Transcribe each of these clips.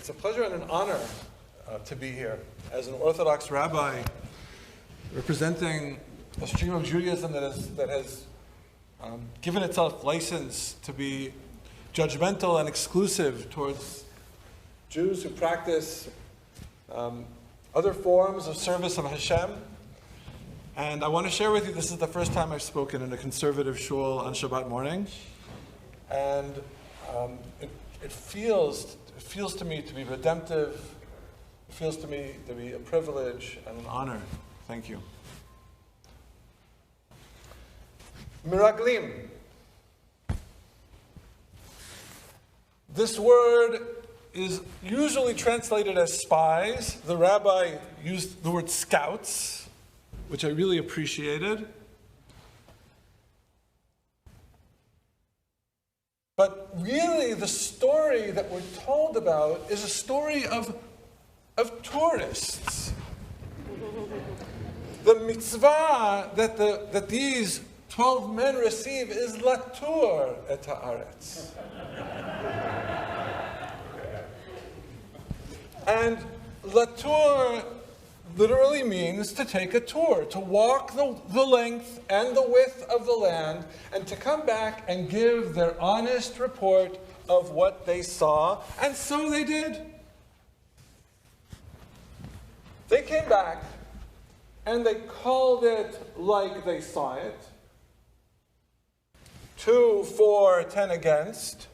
It's a pleasure and an honor to be here as an Orthodox rabbi representing a stream of Judaism that has given itself license to be judgmental and exclusive towards Jews who practice other forms of service of Hashem. And I want to share with you, this is the first time I've spoken in a conservative shul on Shabbat morning. And it feels to me to be redemptive. It feels to me to be a privilege and an honor. Thank you. Miraglim. This word is usually translated as spies. The rabbi used the word scouts, which I really appreciated. But really, the story that we're told about is a story of tourists. The mitzvah that these 12 men receive is latur et haaretz. And latur literally means to take a tour, to walk the length and the width of the land, and to come back and give their honest report of what they saw. And so they did. They came back, and they called it like they saw it. 2 for, 10 against.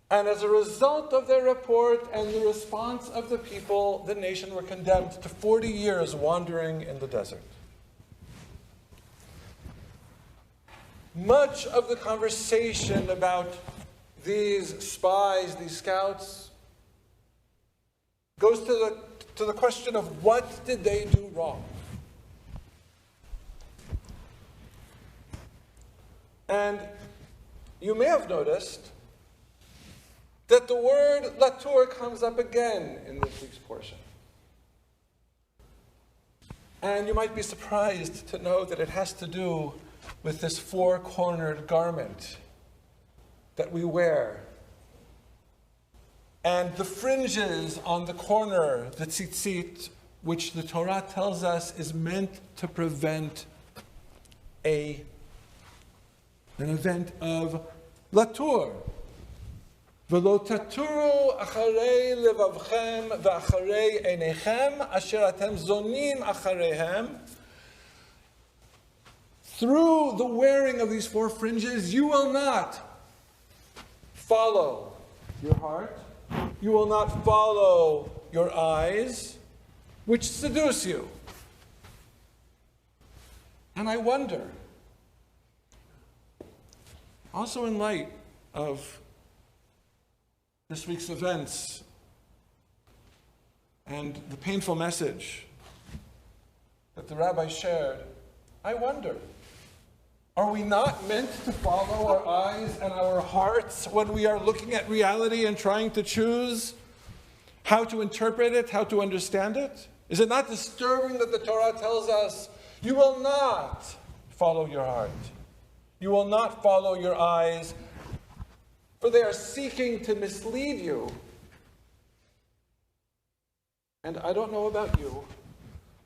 And as a result of their report and the response of the people, the nation were condemned to 40 years wandering in the desert. Much of the conversation about these spies, these scouts, goes to the question of what did they do wrong? And you may have noticed that the word latur comes up again in this week's portion. And you might be surprised to know that it has to do with this 4-cornered garment that we wear. And the fringes on the corner, the tzitzit, which the Torah tells us is meant to prevent an event of latur. V'lo taturu acharei levavchem v'acharei einechem asher atem zonim achareihem. Through the wearing of these 4 fringes, you will not follow your heart. You will not follow your eyes, which seduce you. And I wonder, also in light of this week's events and the painful message that the rabbi shared, I wonder, are we not meant to follow our eyes and our hearts when we are looking at reality and trying to choose how to interpret it, how to understand it? Is it not disturbing that the Torah tells us, you will not follow your heart, you will not follow your eyes, for they are seeking to mislead you. And I don't know about you,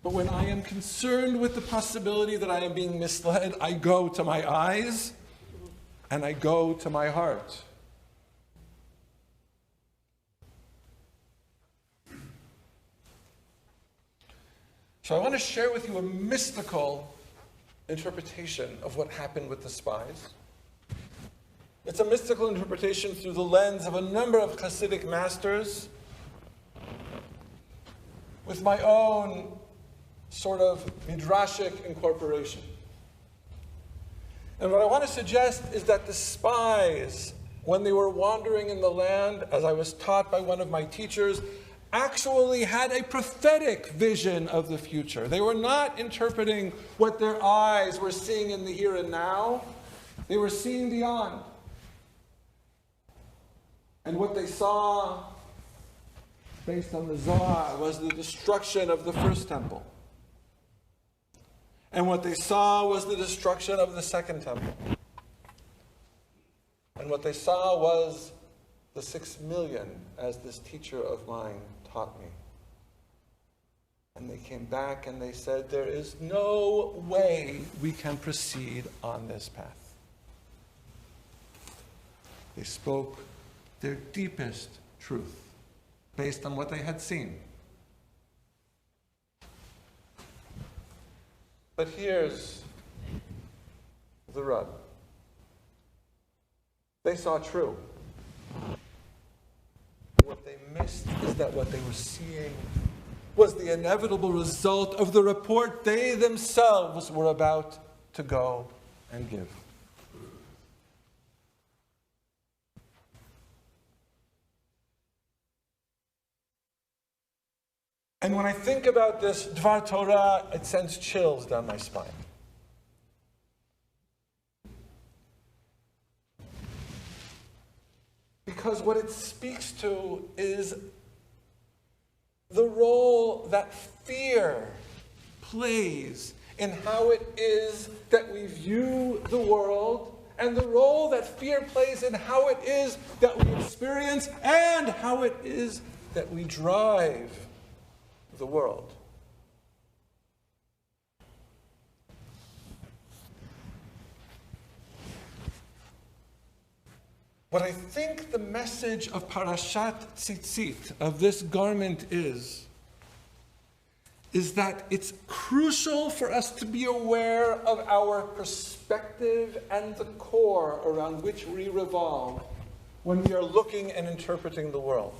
but when I am concerned with the possibility that I am being misled, I go to my eyes and I go to my heart. So I want to share with you a mystical interpretation of what happened with the spies. It's a mystical interpretation through the lens of a number of Hasidic masters, with my own sort of midrashic incorporation. And what I want to suggest is that the spies, when they were wandering in the land, as I was taught by one of my teachers, actually had a prophetic vision of the future. They were not interpreting what their eyes were seeing in the here and now. They were seeing beyond. And what they saw, based on the Zohar, was the destruction of the first temple. And what they saw was the destruction of the second temple. And what they saw was the 6 million as this teacher of mine taught me. And they came back and they said, there is no way we can proceed on this path. They spoke their deepest truth based on what they had seen. But here's the rub. They saw true. What they missed is that what they were seeing was the inevitable result of the report they themselves were about to go and give. And when I think about this Dvar Torah, it sends chills down my spine. Because what it speaks to is the role that fear plays in how it is that we view the world, and the role that fear plays in how it is that we experience and how it is that we drive the world. What I think the message of Parashat Tzitzit, of this garment, is that it's crucial for us to be aware of our perspective and the core around which we revolve when we are looking and interpreting the world.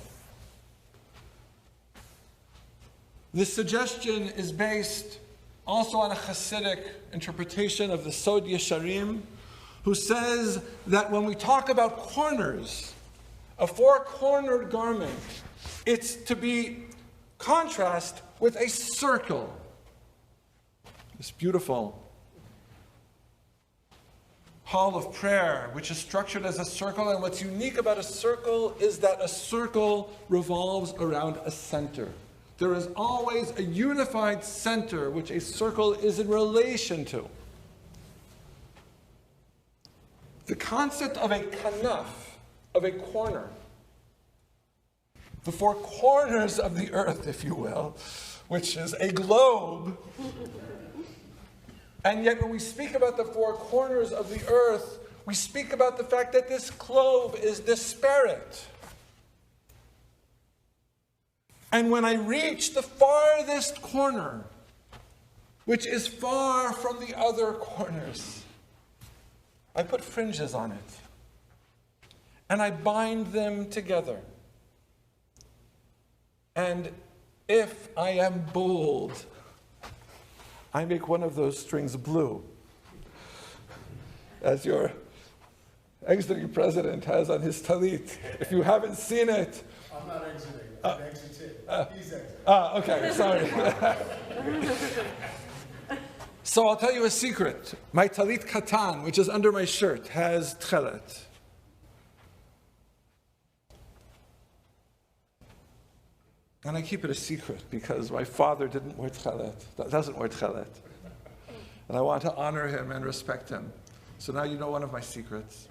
This suggestion is based also on a Hasidic interpretation of the Sod Yesharim, who says that when we talk about corners, a four-cornered garment, it's to be contrast with a circle. This beautiful hall of prayer, which is structured as a circle, and what's unique about a circle is that a circle revolves around a center. There is always a unified center which a circle is in relation to. The concept of a kanaf, of a corner, the four corners of the earth, if you will, which is a globe. And yet when we speak about the four corners of the earth, we speak about the fact that this globe is disparate. And when I reach the farthest corner, which is far from the other corners, I put fringes on it, and I bind them together. And if I am bold, I make one of those strings blue, as your exiting president has on his talit. If you haven't seen it... I'm not exiting, I'm exiting. He's exiting. Okay, sorry. So I'll tell you a secret. My talit katan, which is under my shirt, has tchelet. And I keep it a secret because my father didn't wear tchelet, doesn't wear tchelet. And I want to honor him and respect him. So now you know one of my secrets.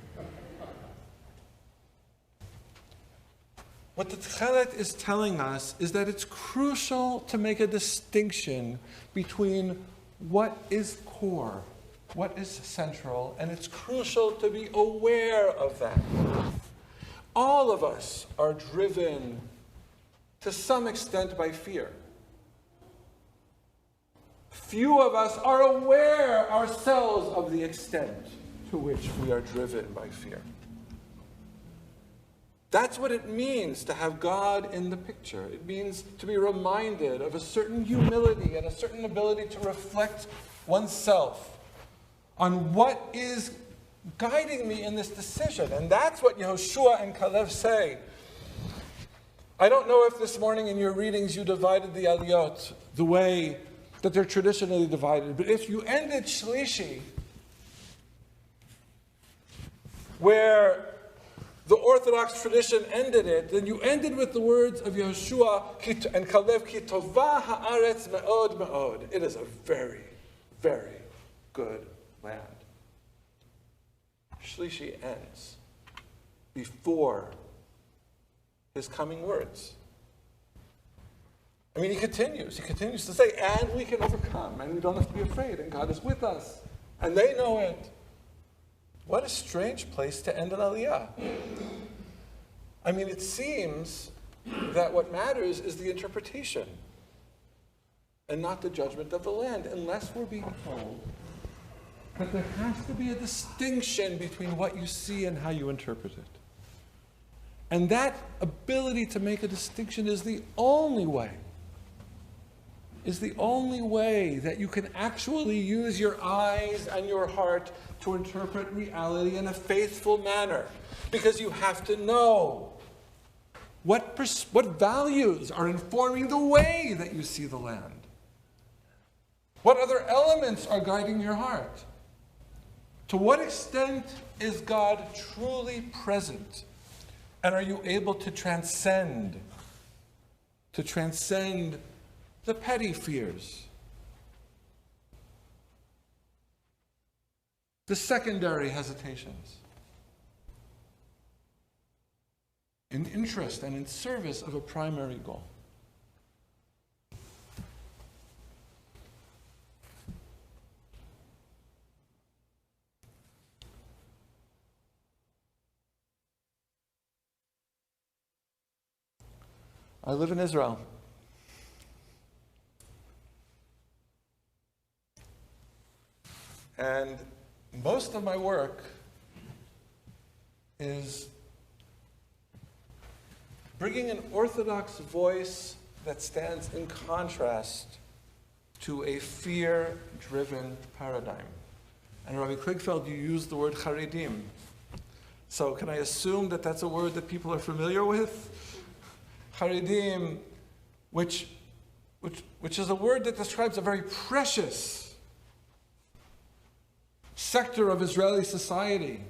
What the tchelet is telling us is that it's crucial to make a distinction between what is core, what is central, and it's crucial to be aware of that. All of us are driven to some extent by fear. Few of us are aware ourselves of the extent to which we are driven by fear. That's what it means to have God in the picture. It means to be reminded of a certain humility and a certain ability to reflect oneself on what is guiding me in this decision. And that's what Yehoshua and Kalev say. I don't know if this morning in your readings you divided the aliyot the way that they're traditionally divided, but if you ended Shlishi, where the Orthodox tradition ended it, then you ended with the words of Yehoshua and Kalev, Ki tova haaretz me'od me'od. It is a very, very good land. Shlishi ends before his coming words. I mean, he continues to say, and we can overcome, and we don't have to be afraid, and God is with us, and they know it. What a strange place to end an aliyah. I mean, it seems that what matters is the interpretation, and not the judgment of the land, unless we're being told that there has to be a distinction between what you see and how you interpret it. And that ability to make a distinction is the only way that you can actually use your eyes and your heart to interpret reality in a faithful manner. Because you have to know what values are informing the way that you see the land. What other elements are guiding your heart? To what extent is God truly present? And are you able to transcend the petty fears, the secondary hesitations, in interest and in service of a primary goal? I live in Israel. And most of my work is bringing an Orthodox voice that stands in contrast to a fear-driven paradigm. And Rabbi Kligfeld, you used the word Haredim. So can I assume that that's a word that people are familiar with? Haredim, which is a word that describes a very precious sector of Israeli society.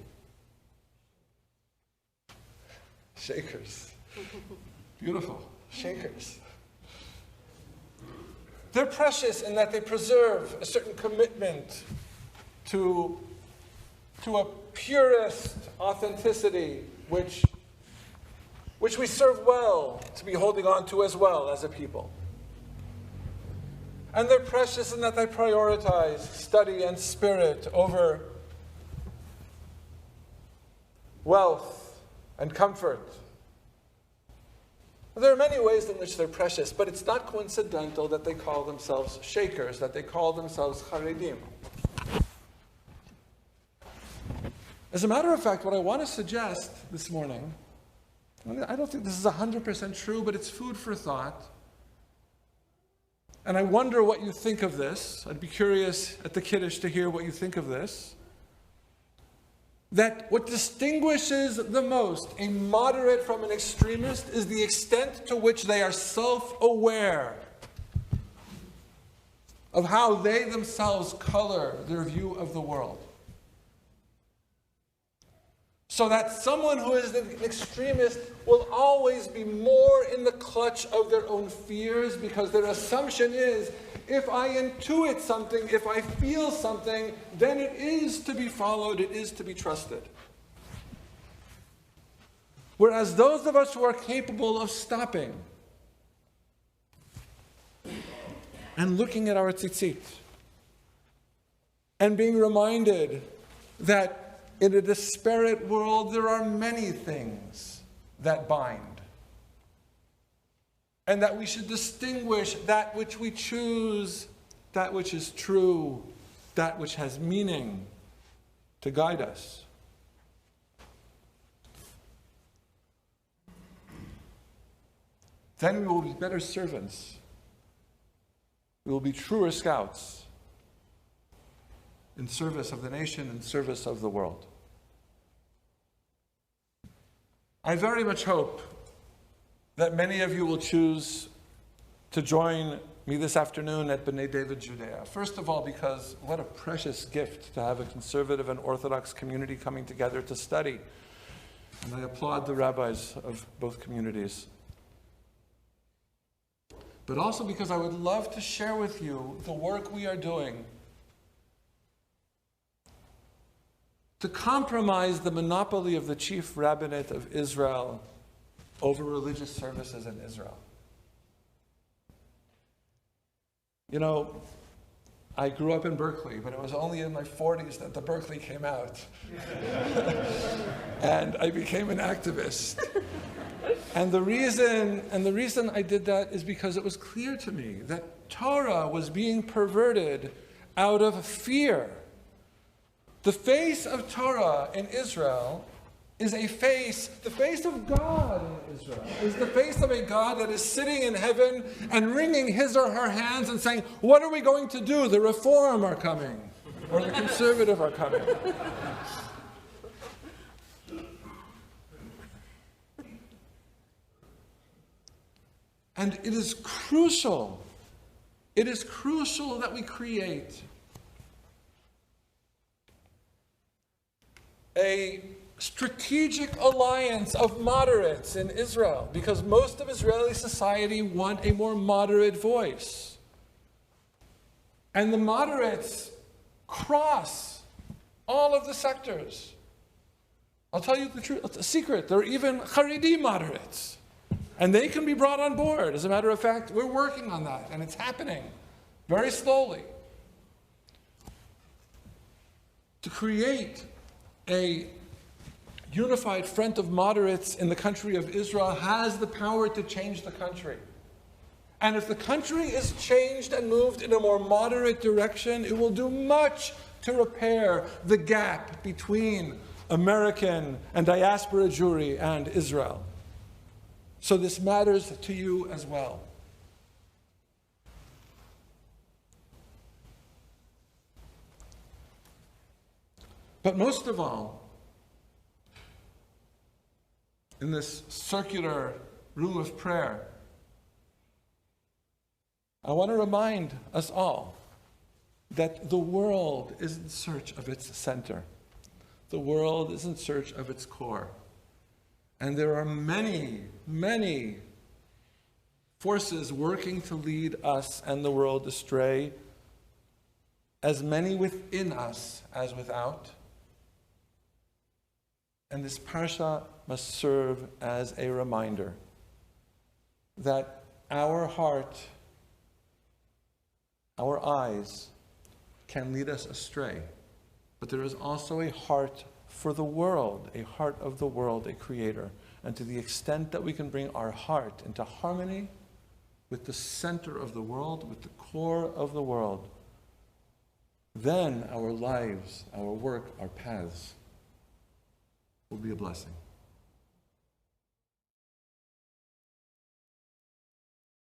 Shakers. Beautiful. Shakers. They're precious in that they preserve a certain commitment to a purest authenticity, which we serve well to be holding on to as well as a people. And they're precious in that they prioritize study and spirit over wealth and comfort. There are many ways in which they're precious, but it's not coincidental that they call themselves Shakers, that they call themselves Haredim. As a matter of fact, what I want to suggest this morning, I don't think this is 100% true, but it's food for thought. And I wonder what you think of this. I'd be curious at the Kiddush to hear what you think of this. That what distinguishes the most a moderate from an extremist is the extent to which they are self-aware of how they themselves color their view of the world. So that someone who is an extremist will always be more in the clutch of their own fears, because their assumption is, if I intuit something, if I feel something, then it is to be followed, it is to be trusted. Whereas those of us who are capable of stopping and looking at our tzitzit and being reminded that in a disparate world, there are many things that bind. And that we should distinguish that which we choose, that which is true, that which has meaning to guide us. Then we will be better servants. We will be truer scouts in service of the nation, in service of the world. I very much hope that many of you will choose to join me this afternoon at B'nai David Judea. First of all, because what a precious gift to have a conservative and Orthodox community coming together to study. And I applaud the rabbis of both communities. But also because I would love to share with you the work we are doing to compromise the monopoly of the chief rabbinate of Israel over religious services in Israel. You know, I grew up in Berkeley, but it was only in my 40s that the Berkeley came out. And I became an activist. And the reason I did that is because it was clear to me that Torah was being perverted out of fear. The face of Torah in Israel is the face of God in Israel, is the face of a God that is sitting in heaven and wringing his or her hands and saying, what are we going to do? The Reform are coming, or the Conservative are coming. And it is crucial that we create a strategic alliance of moderates in Israel, because most of Israeli society want a more moderate voice. And the moderates cross all of the sectors. I'll tell you the truth, it's a secret. There are even Haredi moderates. And they can be brought on board. As a matter of fact, we're working on that, and it's happening very slowly. To create a unified front of moderates in the country of Israel has the power to change the country. And if the country is changed and moved in a more moderate direction, it will do much to repair the gap between American and diaspora Jewry and Israel. So this matters to you as well. But most of all, in this circular room of prayer, I want to remind us all that the world is in search of its center. The world is in search of its core. And there are many, many forces working to lead us and the world astray, as many within us as without. And this parsha must serve as a reminder that our heart, our eyes, can lead us astray. But there is also a heart for the world, a heart of the world, a creator. And to the extent that we can bring our heart into harmony with the center of the world, with the core of the world, then our lives, our work, our paths will be a blessing.